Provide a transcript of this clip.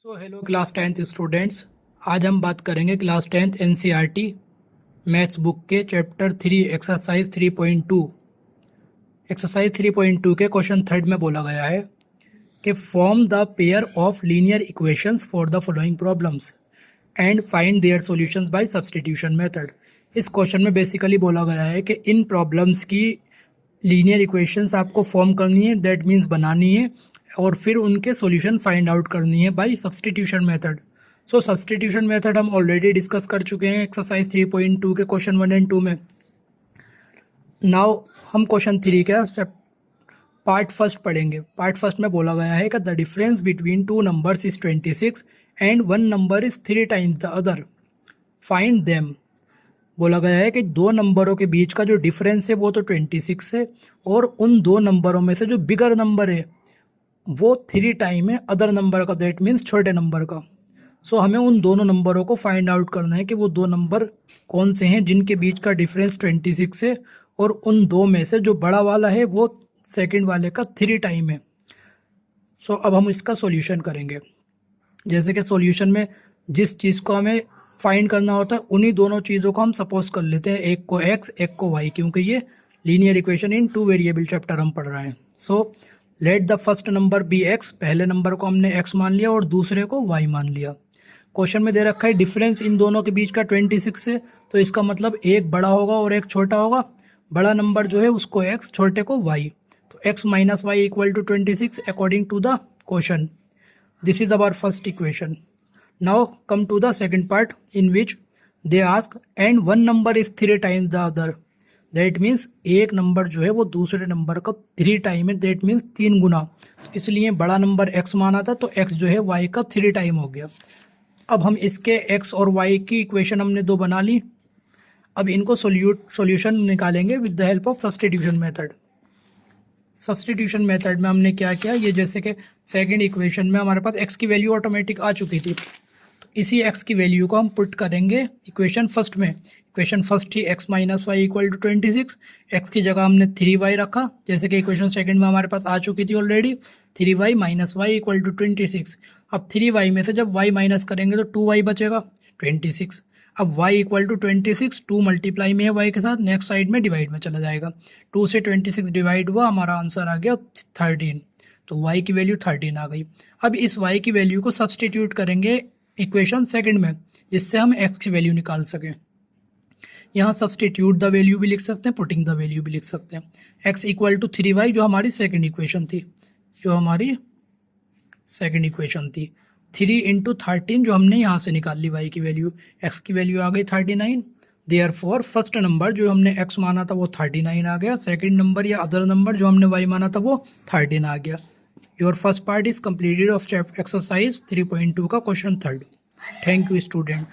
Hello class 10th students. आज हम बात करेंगे class 10th NCERT maths book के चैप्टर 3 एक्सरसाइज 3.2। एक्सरसाइज 3.2 के क्वेश्चन थर्ड में बोला गया है कि form the pair of linear equations for the following problems and find their solutions by substitution method. इस क्वेश्चन में बेसिकली बोला गया है कि इन प्रॉब्लम्स की लीनियर इक्वेशंस आपको फॉर्म करनी है, दैट मीन्स बनानी है, और फिर उनके सॉल्यूशन फाइंड आउट करनी है बाय सब्स्टिट्यूशन मेथड। सो सब्स्टिट्यूशन मेथड हम ऑलरेडी डिस्कस कर चुके हैं एक्सरसाइज 3.2 के क्वेश्चन 1 एंड 2 में। नाउ हम क्वेश्चन 3 का पार्ट फर्स्ट पढ़ेंगे। पार्ट फर्स्ट में बोला गया है कि the difference between two numbers is 26 and one number is 3 times the other, find them. बोला गया है कि दो नंबरों के बीच का जो डिफरेंस है वो तो 26 है, और उन दो नंबरों में से जो बिगर नंबर है वो 3 टाइम है अदर नंबर का, दैट मीन्स छोटे नंबर का। सो हमें उन दोनों नंबरों को फाइंड आउट करना है कि वो दो नंबर कौन से हैं जिनके बीच का डिफरेंस 26 है, और उन दो में से जो बड़ा वाला है वो सेकंड वाले का 3 टाइम है। सो अब हम इसका सॉल्यूशन करेंगे। जैसे कि सॉल्यूशन में जिस चीज़ को हमें फाइंड करना होता है उन्हीं दोनों चीज़ों को हम सपोज कर लेते हैं, एक को x एक को y, क्योंकि ये linear equation in 2 variable chapter हम पढ़ रहे हैं। So let the first number be x, पहले नंबर को हमने x मान लिया और दूसरे को y मान लिया। क्वेश्चन में दे रखा है डिफरेंस इन दोनों के बीच का 26 है, तो इसका मतलब एक बड़ा होगा और एक छोटा होगा। बड़ा नंबर जो है उसको x, छोटे को y, तो x minus y equal to 26 according to the question. This is our first equation. Now come to the second part in which they ask and one number is 3 times the other. That means एक number जो है वो दूसरे number का 3 time है, that means 3 गुना। तो इसलिए बड़ा नंबर x माना था, तो x जो है y का 3 टाइम हो गया। अब हम इसके x और y की इक्वेशन हमने दो बना ली। अब इनको सॉल्यूशन निकालेंगे with the help of substitution method. Substitution method में हमने क्या किया, ये जैसे कि सेकंड इक्वेशन में हमारे पास x की वैल्यू ऑटोमेटिक आ चुकी थी, तो इसी x की वैल्यू को हम पुट करेंगे इक्वेशन फर्स्ट में। इक्वेशन फर्स्ट थी x minus y equal to 26, x की जगह हमने 3y रखा, जैसे कि इक्वेशन सेकंड में हमारे पास आ चुकी थी already, 3y minus y equal to 26। अब 3y में से जब y माइनस करेंगे तो 2y बचेगा 26। अब y इक्वल टू 26, 2 मल्टीप्लाई में है y के साथ, नेक्स्ट साइड में डिवाइड में चला जाएगा, 2 से 26 डिवाइड हुआ, हमारा आंसर आ गया 13। तो y की वैल्यू 13 आ गई। अब इस y की वैल्यू को सब्स्टिट्यूट करेंगे इक्वेशन सेकंड में, जिससे हम x की वैल्यू निकाल सकें। यहाँ सब्स्टिट्यूट द वैल्यू भी लिख सकते हैं, पुटिंग द वैल्यू भी लिख सकते हैं। x इक्वल टू 3y जो हमारी सेकेंड इक्वेशन थी, 3 इंटू 13 जो हमने यहाँ से निकाल ली y की वैल्यू, x की वैल्यू आ गई 39। देयरफॉर फर्स्ट नंबर जो हमने x माना था वो 39 आ गया, सेकंड नंबर या अदर नंबर जो हमने y माना था वो 13 आ गया। Your first part is completed of exercise 3.2 का question third. Thank you student.